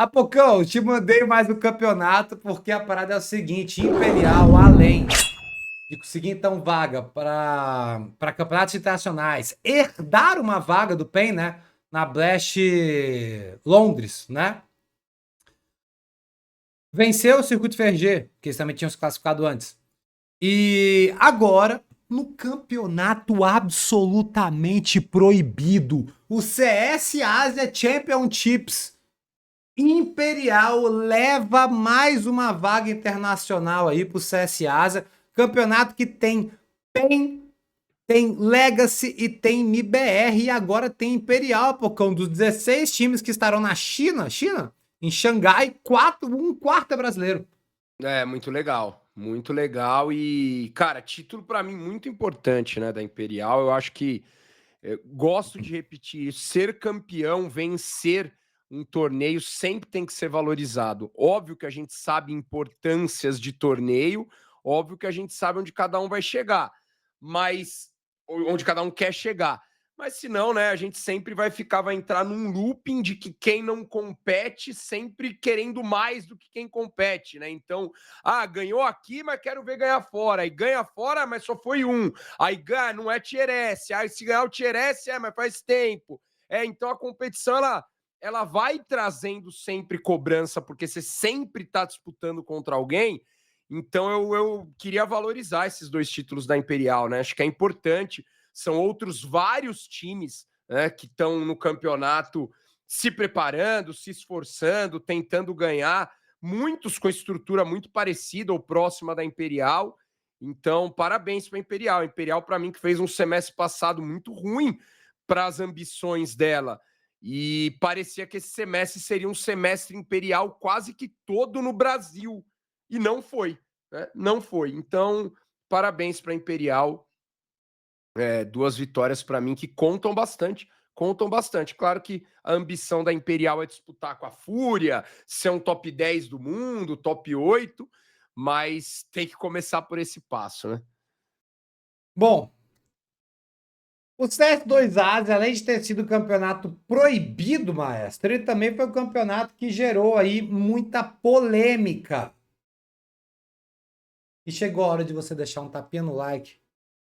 Apocão, te mandei mais o campeonato porque a parada é o seguinte: Imperial, além de conseguir então vaga para campeonatos internacionais, herdar uma vaga do PEN, né? Na Blast Londres, né? Venceu o Circuito FRG, que eles também tinham se classificado antes. E agora, no campeonato absolutamente proibido, o CS Asia Championships, Imperial leva mais uma vaga internacional aí pro CS Asia. Campeonato que tem PEN, tem Legacy e tem MIBR. E agora tem Imperial, Pocão, dos 16 times que estarão na China, em Xangai, um quarto é brasileiro. É, muito legal. Muito legal. E, cara, título pra mim muito importante, né, da Imperial. Eu acho que gosto de repetir isso. Ser campeão, vencer um torneio sempre tem que ser valorizado. Óbvio que a gente sabe importâncias de torneio, óbvio que a gente sabe onde cada um vai chegar, mas onde cada um quer chegar. Mas se não, né, a gente sempre vai entrar num looping de que quem não compete sempre querendo mais do que quem compete, né? Então, ganhou aqui, mas quero ver ganhar fora. Aí ganha fora, mas só foi um. Aí ganha, não é Tier S. Aí se ganhar o Tier S, mas faz tempo. Então a competição, ela vai trazendo sempre cobrança, porque você sempre está disputando contra alguém. Então eu queria valorizar esses dois títulos da Imperial, né? Acho que é importante. São outros vários times, né, que estão no campeonato se preparando, se esforçando, tentando ganhar, muitos com estrutura muito parecida ou próxima da Imperial. Então, parabéns para a Imperial. A Imperial, para mim, que fez um semestre passado muito ruim para as ambições dela. E parecia que esse semestre seria um semestre imperial quase que todo no Brasil. E não foi. Né? Não foi. Então, parabéns para a Imperial. Duas vitórias para mim que contam bastante. Contam bastante. Claro que a ambição da Imperial é disputar com a Fúria, ser um top 10 do mundo, top 8, mas tem que começar por esse passo, né? Bom, o CS2 Ásia, além de ter sido um campeonato proibido, maestro, ele também foi um campeonato que gerou aí muita polêmica. E chegou a hora de você deixar um tapinha no like,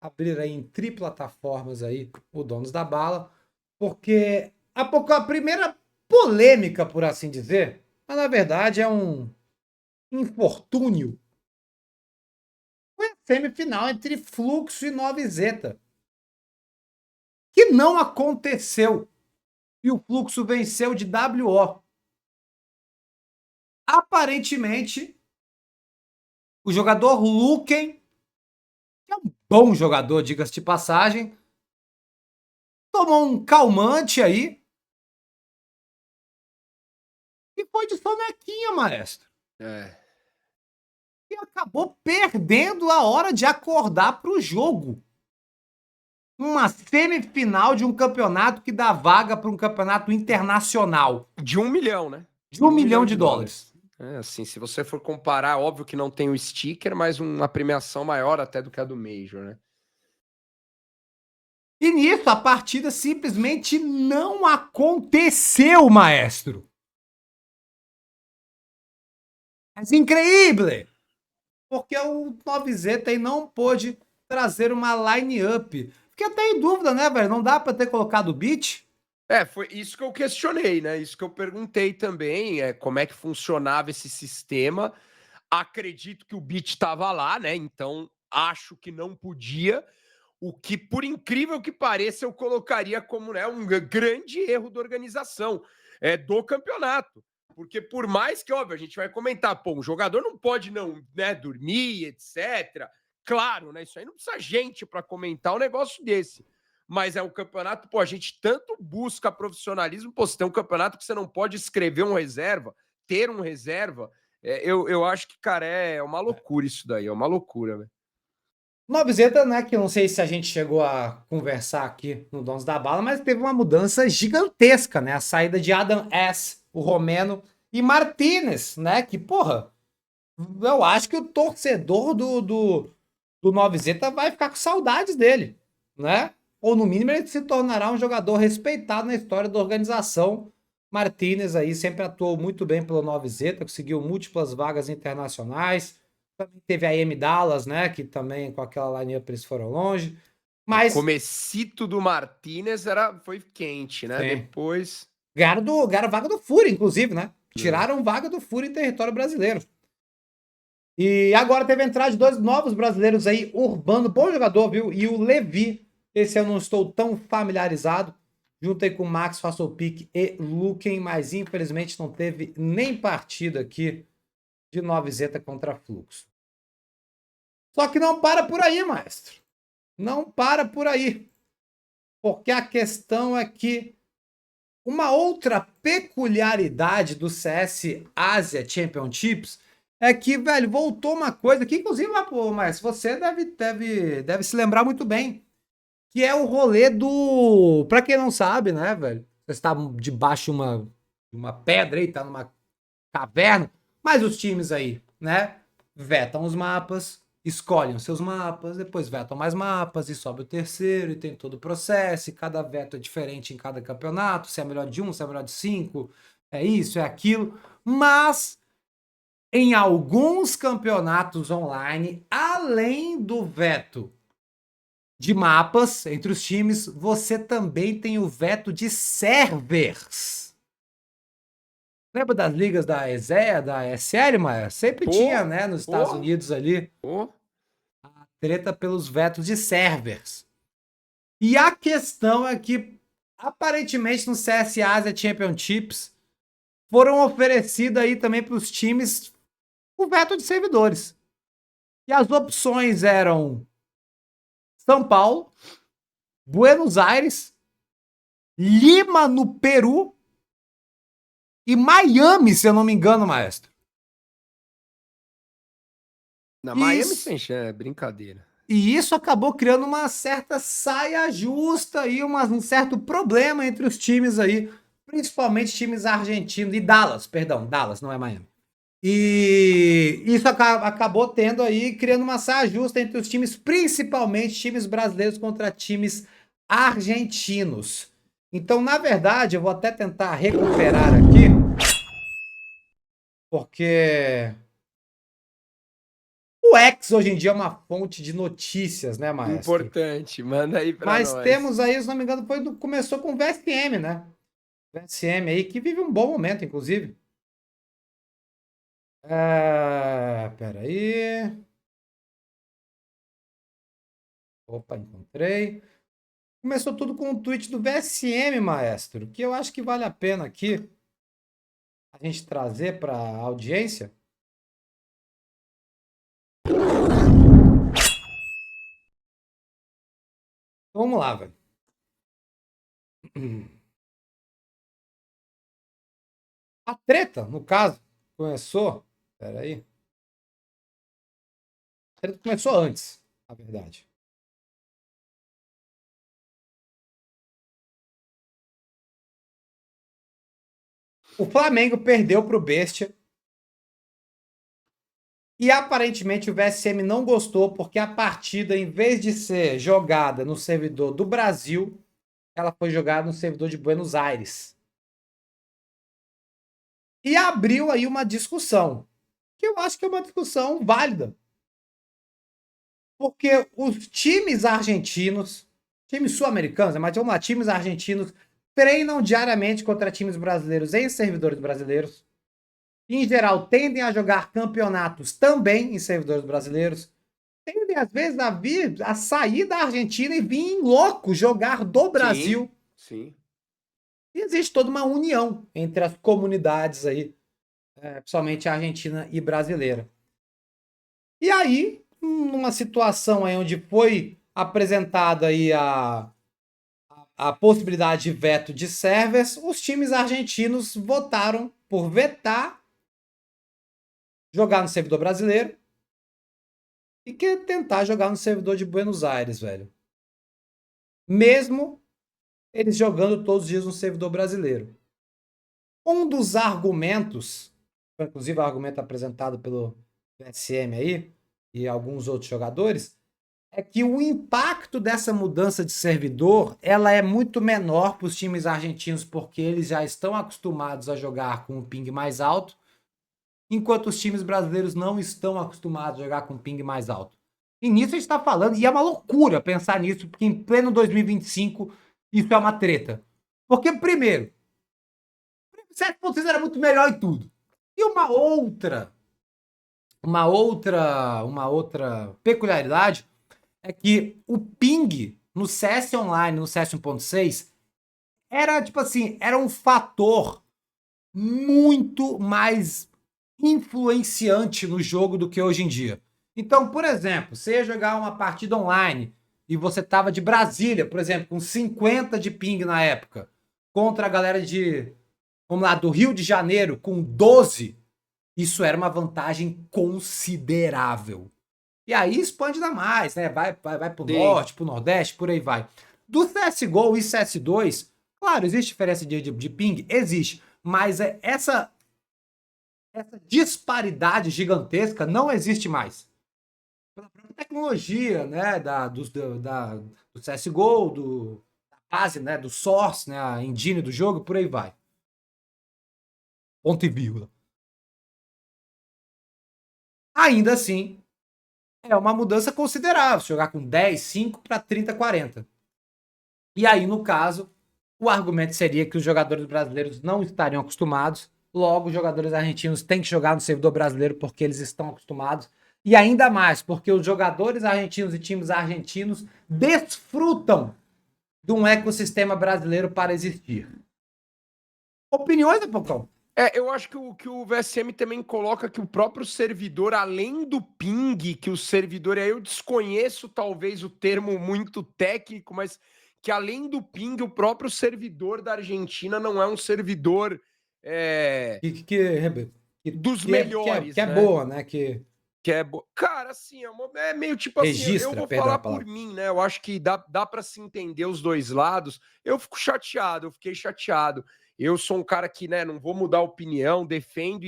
abrir aí em triplataformas aí o Donos da Bala, porque a primeira polêmica, por assim dizer, mas na verdade é um infortúnio, foi a semifinal entre Fluxo e 9Z, que não aconteceu. E o Fluxo venceu de WO. Aparentemente, o jogador Luken, que é um bom jogador, diga-se de passagem, tomou um calmante aí e foi de sonequinha, maestro. É. E acabou perdendo a hora de acordar para o jogo. Uma semifinal de um campeonato que dá vaga para um campeonato internacional. De 1 milhão, né? De $1 milhão de dólares. Assim, se você for comparar, óbvio que não tem o sticker, mas uma premiação maior até do que a do Major, né? E nisso a partida simplesmente não aconteceu, maestro. É incrível! Porque o 9Z aí não pôde trazer uma line-up. Fiquei até em dúvida, né, velho? Não dá pra ter colocado o beat? Foi isso que eu questionei, né? Isso que eu perguntei também, como é que funcionava esse sistema. Acredito que o beat estava lá, né? Então acho que não podia. O que, por incrível que pareça, eu colocaria como, né, um grande erro da organização do campeonato. Porque por mais que, óbvio, a gente vai comentar, pô, o jogador não pode não, né, dormir, etc. Claro, né? Isso aí não precisa gente para comentar um negócio desse. Mas é um campeonato, pô, a gente tanto busca profissionalismo, pô, você tem um campeonato que você não pode escrever um reserva, ter um reserva. Eu acho que, cara, é uma loucura isso daí, é uma loucura, velho. 9Z, né, que eu não sei se a gente chegou a conversar aqui no Dons da Bala, mas teve uma mudança gigantesca, né? A saída de Adam S., o romeno, e Martinez, né? Que, porra, eu acho que o torcedor do 9Z vai ficar com saudades dele, né? Ou no mínimo ele se tornará um jogador respeitado na história da organização Martinez aí sempre atuou muito bem pelo 9Z, conseguiu múltiplas vagas internacionais. Também teve a M Dallas, né? Que também com aquela lineup eles foram longe. O Mas, comecito do Martinez foi quente, né? sim, Depois. ganharam a vaga do Fury, inclusive, né? É. Tiraram vaga do Fury em território brasileiro. E agora teve a entrada de 2 novos brasileiros aí, Urbano, bom jogador, viu? E o Levi, esse eu não estou tão familiarizado. Juntei com o Max, faço o pique e Luken, mas infelizmente não teve nem partida aqui de 9Z contra Fluxo. Só que não para por aí, maestro. Não para por aí. Porque a questão é que uma outra peculiaridade do CS Asia Championships é que, velho, voltou uma coisa que, inclusive, pô, mas você deve se lembrar muito bem, que é o rolê do... Pra quem não sabe, né, velho? Você está debaixo de uma pedra aí, tá numa caverna, mas os times aí, né, vetam os mapas, escolhem os seus mapas, depois vetam mais mapas e sobe o terceiro e tem todo o processo, e cada veto é diferente em cada campeonato, se é melhor de um, se é melhor de cinco, é isso, é aquilo, mas em alguns campeonatos online, além do veto de mapas entre os times, você também tem o veto de servers. Lembra das ligas da ESEA, da ESL, Maia? Sempre tinha, né, nos Estados Unidos ali, treta pelos vetos de servers. E a questão é que, aparentemente, no CS Asia Championships, foram oferecidos aí também para os times o veto de servidores. E as opções eram São Paulo, Buenos Aires, Lima, no Peru, e Miami, se eu não me engano, maestro. Na Miami Isso, sem chance, é brincadeira. e isso acabou criando uma certa saia justa e um certo problema entre os times aí, principalmente times argentinos e Dallas, perdão, Dallas, não é Miami. E isso acabou tendo aí, criando uma saia justa entre os times, principalmente times brasileiros contra times argentinos. Então, na verdade, eu vou até tentar recuperar aqui, porque o X hoje em dia é uma fonte de notícias, né, maestro? Importante, manda aí pra Mas nós. temos aí, se não me engano, começou com o VSM, né? VSM aí, que vive um bom momento, inclusive. Peraí. Opa, encontrei. Começou tudo com um tweet do VSM, maestro, que eu acho que vale a pena aqui a gente trazer para a audiência. Vamos lá, velho. A treta, no caso, começou. Peraí. A treta começou antes, na verdade. O Flamengo perdeu para o Bestia. E aparentemente o VSM não gostou porque a partida, em vez de ser jogada no servidor do Brasil, ela foi jogada no servidor de Buenos Aires. E abriu aí uma discussão, que eu acho que é uma discussão válida. Porque os times argentinos, times sul-americanos, mas vamos lá, times argentinos treinam diariamente contra times brasileiros em servidores brasileiros. Em geral, tendem a jogar campeonatos também em servidores brasileiros. Tendem, às vezes, a sair da Argentina e vir em louco jogar do Brasil. Sim. E existe toda uma união entre as comunidades aí, principalmente argentina e brasileira. E aí, numa situação aí onde foi apresentada aí a possibilidade de veto de servers, os times argentinos votaram por vetar jogar no servidor brasileiro e que tentar jogar no servidor de Buenos Aires, velho. Mesmo eles jogando todos os dias no servidor brasileiro. Um dos argumentos, inclusive o argumento apresentado pelo PSM aí e alguns outros jogadores, é que o impacto dessa mudança de servidor, ela é muito menor para os times argentinos, porque eles já estão acostumados a jogar com um ping mais alto, enquanto os times brasileiros não estão acostumados a jogar com um ping mais alto. E nisso a gente está falando, e é uma loucura pensar nisso, porque em pleno 2025 isso é uma treta. Porque, primeiro, 7.6 era muito melhor em tudo. E uma outra peculiaridade é que o ping no CS Online, no CS 1.6, era tipo assim, era um fator muito mais influenciante no jogo do que hoje em dia. Então, por exemplo, você ia jogar uma partida online e você tava de Brasília, por exemplo, com 50 de ping na época, contra a galera de, vamos lá, do Rio de Janeiro com 12, isso era uma vantagem considerável. E aí expande ainda mais, né? Vai pro Sim. norte, pro nordeste, por aí vai. Do CSGO e CS2, claro, existe diferença de ping? Existe. Mas essa disparidade gigantesca não existe mais. Pela própria tecnologia, né? Do CSGO, da base, né? Do source, né? A engine do jogo, por aí vai. Ponto e vírgula. Ainda assim, é uma mudança considerável. Jogar com 10, 5 para 30, 40. E aí, no caso, o argumento seria que os jogadores brasileiros não estariam acostumados, logo os jogadores argentinos têm que jogar no servidor brasileiro porque eles estão acostumados, e ainda mais porque os jogadores argentinos e times argentinos desfrutam de um ecossistema brasileiro para existir. Opiniões, Apocão? Eu acho que o VSM também coloca que o próprio servidor, além do ping, que o servidor, aí eu desconheço talvez o termo muito técnico, mas que além do ping, o próprio servidor da Argentina não é um servidor dos Que melhores, é né? boa, né? Que Cara, assim, é meio tipo assim, eu registra, vou perdão a falar por palavra. mim, né? Eu acho que dá para se entender os dois lados. Eu fico chateado, eu fiquei chateado. Eu sou um cara que, né, não vou mudar a opinião, defendo,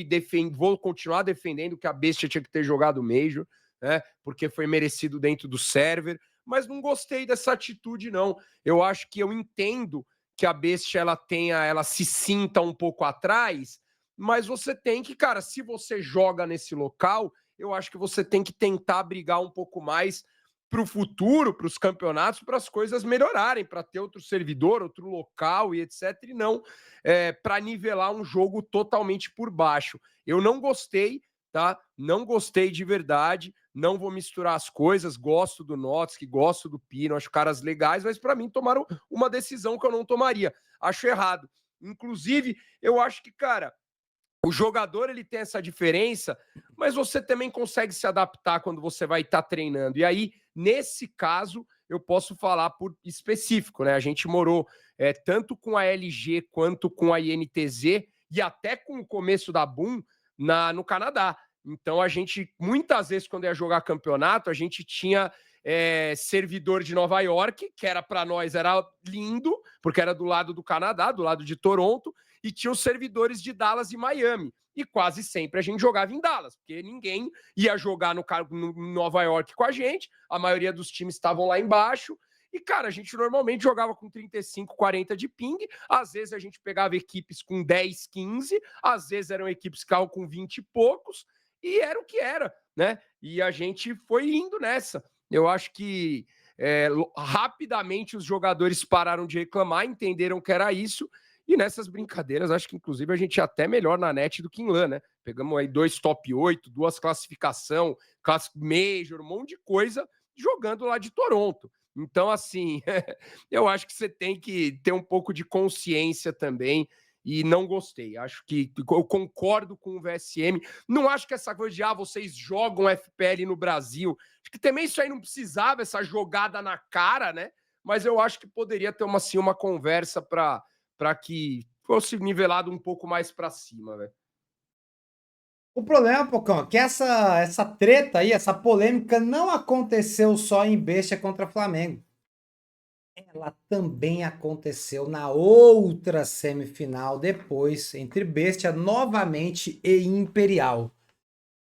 vou continuar defendendo que a Bestia tinha que ter jogado o Major, né? Porque foi merecido dentro do server, mas não gostei dessa atitude, não. Eu acho que eu entendo que a Bestia ela se sinta um pouco atrás, mas você tem que, cara, se você joga nesse local, eu acho que você tem que tentar brigar um pouco mais para o futuro, para os campeonatos, para as coisas melhorarem, para ter outro servidor, outro local e etc. E não para nivelar um jogo totalmente por baixo. Eu não gostei, tá? Não gostei de verdade. Não vou misturar as coisas. Gosto do Notsky, gosto do Pino, acho caras legais, mas para mim tomaram uma decisão que eu não tomaria. Acho errado. Inclusive, eu acho que, cara, o jogador ele tem essa diferença, mas você também consegue se adaptar quando você vai estar treinando. E aí, nesse caso, eu posso falar por específico, né? A gente morou tanto com a LG quanto com a INTZ e até com o começo da Boom no Canadá. Então a gente, muitas vezes, quando ia jogar campeonato, a gente tinha servidor de Nova York, que era para nós, era lindo, porque era do lado do Canadá, do lado de Toronto, e tinha os servidores de Dallas e Miami. E quase sempre a gente jogava em Dallas, porque ninguém ia jogar no Nova York com a gente, a maioria dos times estavam lá embaixo. E, cara, a gente normalmente jogava com 35, 40 de ping. Às vezes a gente pegava equipes com 10, 15. Às vezes eram equipes que ficavam com 20 e poucos. E era o que era, né? E a gente foi indo nessa. Eu acho que rapidamente os jogadores pararam de reclamar, entenderam que era isso. E nessas brincadeiras, acho que inclusive a gente é até melhor na net do que em LAN, né? Pegamos aí 2 top 8, 2 classificação, Major, um monte de coisa jogando lá de Toronto. Então, assim, eu acho que você tem que ter um pouco de consciência também. E não gostei. Acho que eu concordo com o VSM. Não acho que essa coisa de vocês jogam FPL no Brasil. Acho que também isso aí não precisava, essa jogada na cara, né? Mas eu acho que poderia ter uma conversa para que fosse nivelado um pouco mais para cima, velho. O problema, Pocão, é que essa treta aí, essa polêmica não aconteceu só em Bestia contra Flamengo. Ela também aconteceu na outra semifinal depois, entre Bestia novamente e Imperial.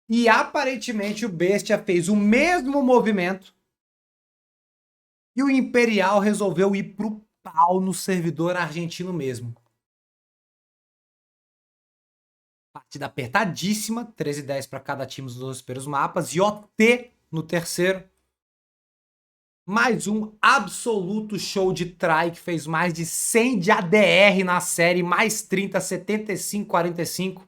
E aparentemente o Bestia fez o mesmo movimento E o Imperial resolveu ir pro pau no servidor argentino mesmo. Partida apertadíssima, 13-10 para cada time dos dois primeiros mapas. E OT no terceiro. Mais um absoluto show de try que fez mais de 100 de ADR na série, mais 30, 75, 45.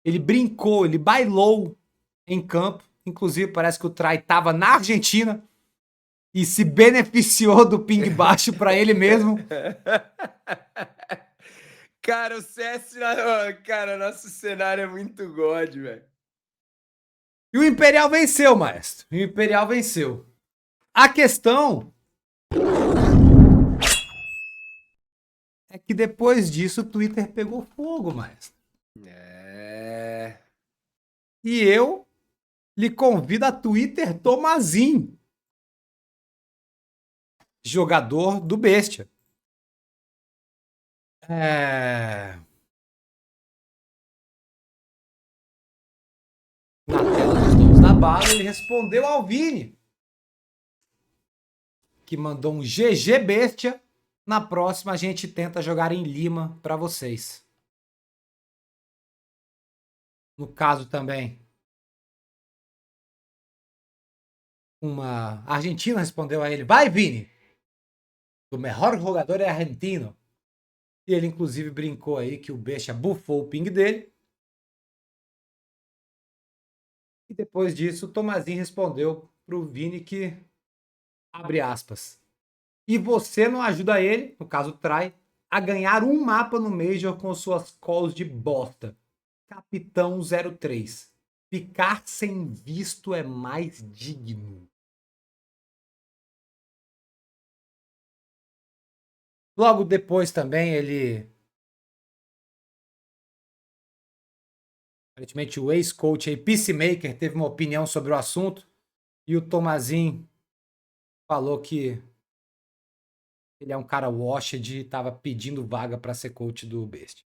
Ele brincou, ele bailou em campo. Inclusive, parece que o try estava na Argentina e se beneficiou do ping baixo para ele mesmo. Cara, o CS, cara, nosso cenário é muito god, velho. E o Imperial venceu, maestro. O Imperial venceu. A questão é que depois disso o Twitter pegou fogo, maestro. E eu lhe convido a Twitter Tomazin, jogador do Bestia. Na tela dos donos da bala, ele respondeu ao Vini, que mandou um GG Bestia. Na próxima a gente tenta jogar em Lima para vocês. No caso também, uma argentina respondeu a ele: vai, Vini! O melhor jogador é argentino. E ele, inclusive, brincou aí que o Bestia bufou o ping dele. E depois disso, o Tomazin respondeu pro Vini que, abre aspas, e você não ajuda ele, no caso Try, a ganhar um mapa no Major com suas calls de bosta. Capitão 03. Ficar sem visto é mais digno. Logo depois também ele... Aparentemente o ex-coach aí, Peacemaker, teve uma opinião sobre o assunto. E o Tomazin falou que ele é um cara washed e tava pedindo vaga para ser coach do Best.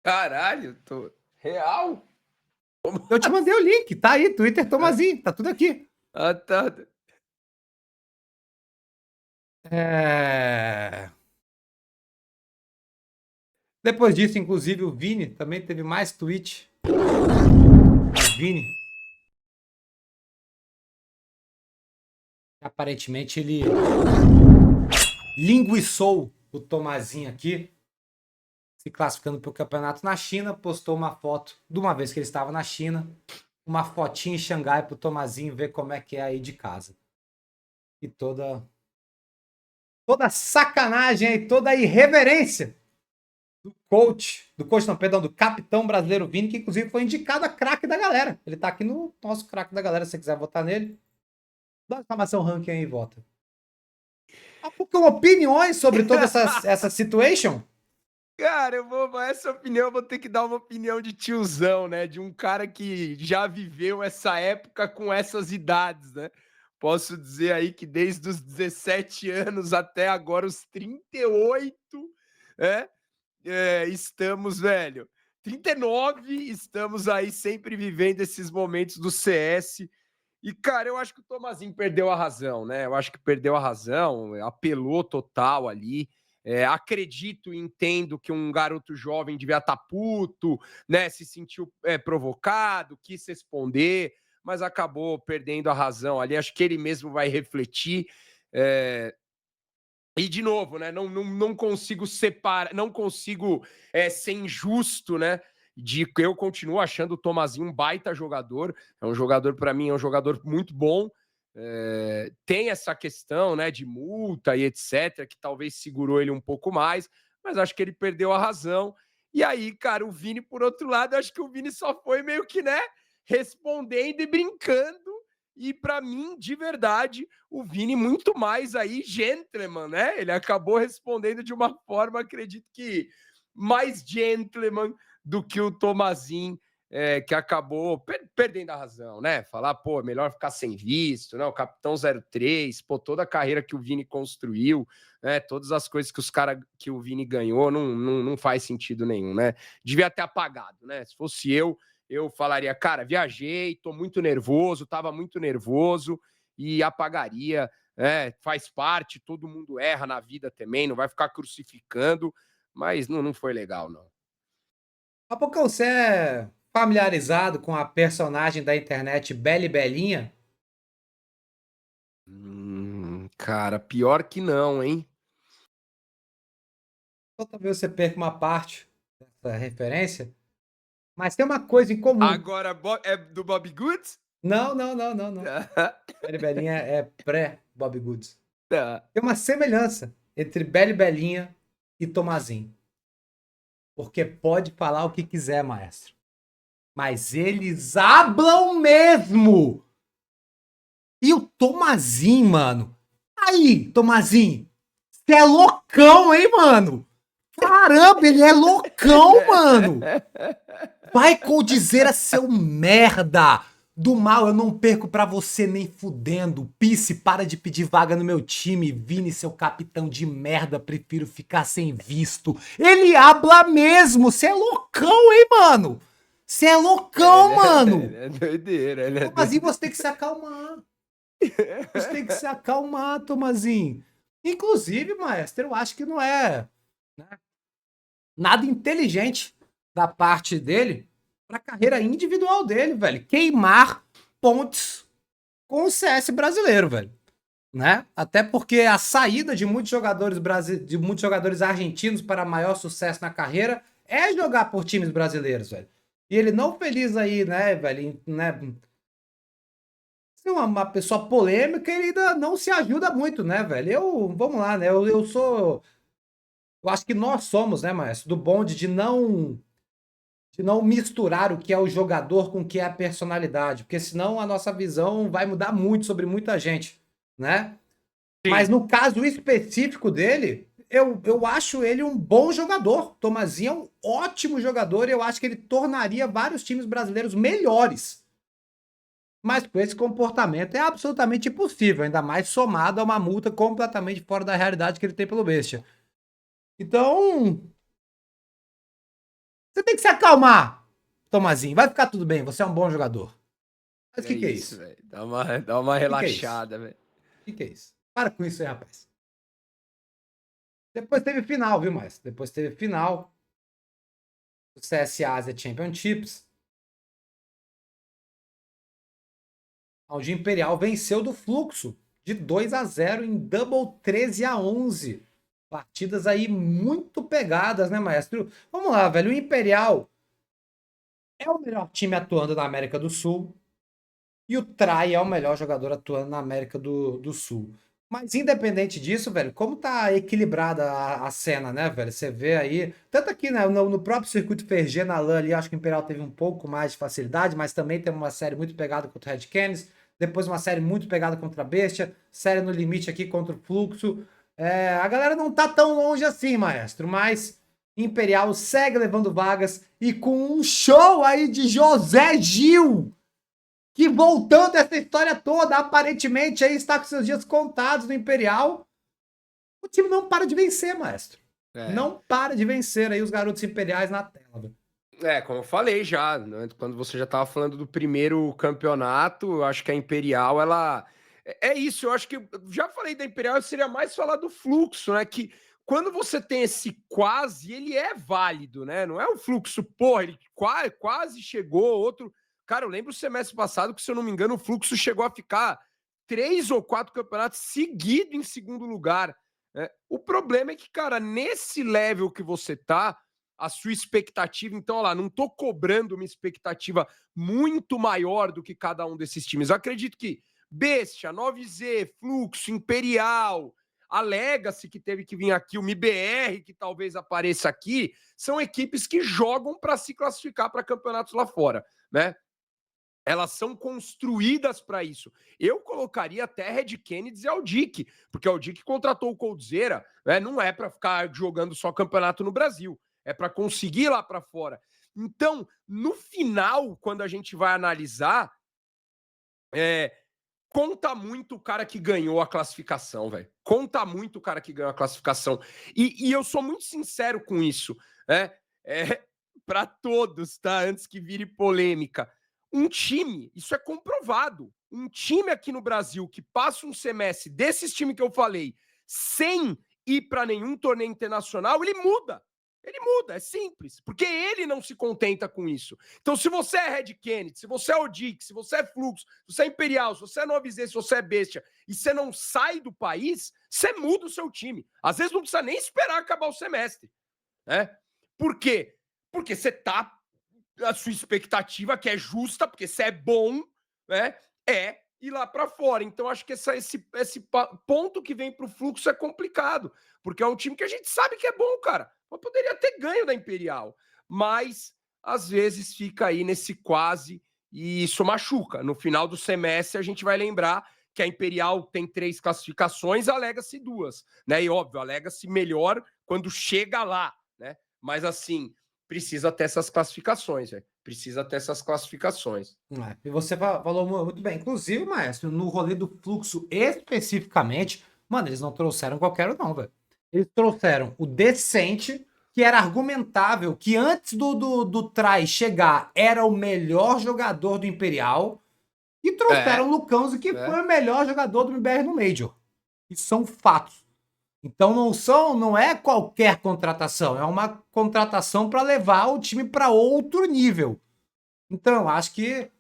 Caralho, tô... Real? Eu te mandei o link, tá aí, Twitter Tomazin, tá tudo aqui. Ah, tá. Depois disso, inclusive, o Vini também teve mais tweet. O Vini. Aparentemente ele linguiçou o Tomazin aqui, se classificando para o campeonato na China, postou uma foto de uma vez que ele estava na China, uma fotinha em Xangai para o Tomazin ver como é que é aí de casa. E toda sacanagem aí, toda irreverência do coach não, perdão, do capitão brasileiro Vini, que inclusive foi indicado a craque da galera. Ele tá aqui no nosso craque da galera, se você quiser votar nele. Dá uma exclamação ranking aí e vota. Porque opiniões sobre toda essa situation? Cara, essa opinião eu vou ter que dar uma opinião de tiozão, né? De um cara que já viveu essa época com essas idades, né? Posso dizer aí que desde os 17 anos até agora os 38, né? Estamos, velho, 39, estamos aí sempre vivendo esses momentos do CS. E, cara, eu acho que o Tomazin perdeu a razão, né? Eu acho que perdeu a razão, apelou total ali. Acredito e entendo que um garoto jovem devia estar puto, né? Se sentiu provocado, quis responder, mas acabou perdendo a razão ali. Acho que ele mesmo vai refletir. E, de novo, né? Não consigo separar, não consigo ser injusto, né? Eu continuo achando o Tomazin um baita jogador. É um jogador, para mim, é um jogador muito bom. Tem essa questão, né, de multa e etc, que talvez segurou ele um pouco mais, mas acho que ele perdeu a razão. E aí, cara, o Vini, por outro lado, acho que o Vini só foi meio que, né, respondendo e brincando. E para mim, de verdade, o Vini muito mais aí gentleman, né? Ele acabou respondendo de uma forma, acredito que mais gentleman do que o Tomazin, que acabou perdendo a razão, né? Falar, pô, melhor ficar sem visto, né? O Capitão 03, pô, toda a carreira que o Vini construiu, né? Todas as coisas que o Vini ganhou, não faz sentido nenhum, né? Devia ter apagado, né? Se fosse eu falaria, cara, viajei, tô muito nervoso, tava muito nervoso e apagaria. Faz parte, todo mundo erra na vida também, não vai ficar crucificando, mas não foi legal, não. Apocão, você é familiarizado com a personagem da internet Beli Belinha? Cara, pior que não, hein? Então talvez você perca uma parte dessa referência, mas tem uma coisa em comum. Agora, é do Bob Goods? Não, não, não, não, não. Beli Belinha é pré-Bob Goods. Tá. Tem uma semelhança entre Beli Belinha e Tomazinho. Porque pode falar o que quiser, maestro. Mas eles hablam mesmo! E o Tomazinho, mano. Aí, Tomazinho. Você é loucão, hein, mano? Caramba, ele é loucão, mano. Vai dizer a seu merda. Do mal eu não perco pra você nem fudendo. Pisse, para de pedir vaga no meu time. Vini, seu capitão de merda, prefiro ficar sem visto. Ele habla mesmo. Você é loucão, hein, mano? Você é loucão, mano. É doideira, ele é Tomazinho, você tem que se acalmar. Você tem que se acalmar, Tomazinho. Inclusive, maestro, eu acho que não é, né, nada inteligente da parte dele pra carreira individual dele, velho. Queimar pontes com o CS brasileiro, velho. Né? Até porque a saída de muitos jogadores argentinos para maior sucesso na carreira é jogar por times brasileiros, velho. E ele não feliz aí, né, velho, né, ser uma pessoa polêmica, ele ainda não se ajuda muito, né, velho? Vamos lá, né? Eu acho que nós somos, né, maestro, do bonde de não misturar o que é o jogador com o que é a personalidade, porque senão a nossa visão vai mudar muito sobre muita gente, né? Mas no caso específico dele, eu acho ele um bom jogador. Tomazinho é um ótimo jogador e eu acho que ele tornaria vários times brasileiros melhores. Mas com esse comportamento é absolutamente impossível, ainda mais somado a uma multa completamente fora da realidade que ele tem pelo bestia. Então, você tem que se acalmar, Tomazinho. Vai ficar tudo bem, você é um bom jogador. Mas o que é isso? velho. Dá uma relaxada, velho. O que é isso? Para com isso aí, rapaz. Depois teve final, viu, mas depois teve final. O CS Asia Championships, onde o Imperial venceu do Fluxo de 2-0 em double 13-11. Partidas aí muito pegadas, né, maestro? Vamos lá, velho. O Imperial é o melhor time atuando na América do Sul. E o Trai é o melhor jogador atuando na América do Sul. Mas independente disso, velho, como tá equilibrada a cena, né, velho? Você vê aí, tanto aqui, né, no próprio circuito FRG, na LAN ali, acho que o Imperial teve um pouco mais de facilidade, mas também tem uma série muito pegada contra o Red Canids, depois uma série muito pegada contra a Bestia, série no limite aqui contra o Fluxo. A galera não tá tão longe assim, maestro, mas Imperial segue levando vagas e com um show aí de José Gil, que voltando essa história toda, aparentemente aí está com seus dias contados no Imperial. O time não para de vencer, maestro. Não para de vencer aí os garotos imperiais na tela. Como eu falei já, né, quando você já estava falando do primeiro campeonato, eu acho que a Imperial, ela... É isso, eu acho que... Já falei da Imperial, seria mais falar do fluxo, né? Que quando você tem esse quase, ele é válido, né? Não é o fluxo, porra, ele quase chegou, outro... Cara, eu lembro o semestre passado que, se eu não me engano, o fluxo chegou a ficar 3 ou 4 campeonatos seguidos em segundo lugar. Né? O problema é que, cara, nesse level que você tá, a sua expectativa, então, olha lá, não tô cobrando uma expectativa muito maior do que cada um desses times. Eu acredito que Bestia, 9Z, Fluxo, Imperial, a Legacy, que teve que vir aqui, o MIBR, que talvez apareça aqui, são equipes que jogam para se classificar para campeonatos lá fora, né? Elas são construídas para isso. Eu colocaria até Red Kennedy e Aldic, porque o Aldic contratou o Coldzera, né? Não é para ficar jogando só campeonato no Brasil, é para conseguir ir lá para fora. Então, no final, quando a gente vai analisar, conta muito o cara que ganhou a classificação, velho. Conta muito o cara que ganhou a classificação. E eu sou muito sincero com isso, né? Para todos, tá? Antes que vire polêmica. Um time, isso é comprovado. um time aqui no Brasil que passa um semestre desses times que eu falei, sem ir para nenhum torneio internacional, ele muda. Ele muda, é simples, porque ele não se contenta com isso. Então, se você é Red Kennedy, se você é Odic, se você é Fluxo, se você é Imperial, se você é 9Z, se você é Bestia, e você não sai do país, você muda o seu time. Às vezes não precisa nem esperar acabar o semestre, né? Por quê? Porque você tá... A sua expectativa, que é justa, porque você é bom, né? É ir lá para fora. Então, acho que esse ponto que vem para o Fluxo é complicado, porque é um time que a gente sabe que é bom, cara. Mas poderia ter ganho da Imperial, mas às vezes fica aí nesse quase e isso machuca. No final do semestre, a gente vai lembrar que a Imperial tem 3 classificações, alega-se 2, né? E óbvio, alega-se melhor quando chega lá, né? Mas assim, precisa ter essas classificações, velho. Precisa ter essas classificações. E você falou muito bem. Inclusive, Maestro, no rolê do Fluxo especificamente, mano, eles não trouxeram qualquer um, não, velho. Eles trouxeram o Decente, que era argumentável que antes do Trai chegar era o melhor jogador do Imperial, e trouxeram o Lucãozo, que foi o melhor jogador do MBR no Major. Isso são fatos. Então não é qualquer contratação, é uma contratação para levar o time para outro nível. Então, eu acho que,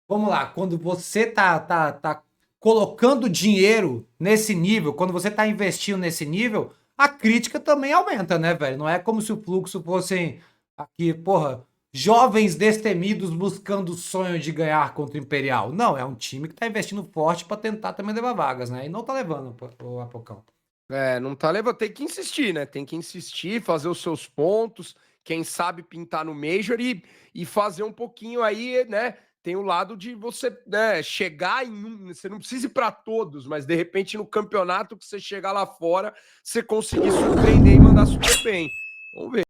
vamos lá, quando você tá colocando dinheiro nesse nível, quando você tá investindo nesse nível, a crítica também aumenta, né, velho? Não é como se o Fluxo fossem aqui, porra, jovens destemidos buscando o sonho de ganhar contra o Imperial. Não, é um time que tá investindo forte para tentar também levar vagas, né? E não tá levando o Apocão. Não tá levando, tem que insistir, né? Tem que insistir, fazer os seus pontos, quem sabe pintar no Major e fazer um pouquinho aí, né? Tem o lado de você, né, chegar em um. Você não precisa ir para todos, mas de repente no campeonato que você chegar lá fora, você conseguir surpreender e mandar super bem. Vamos ver.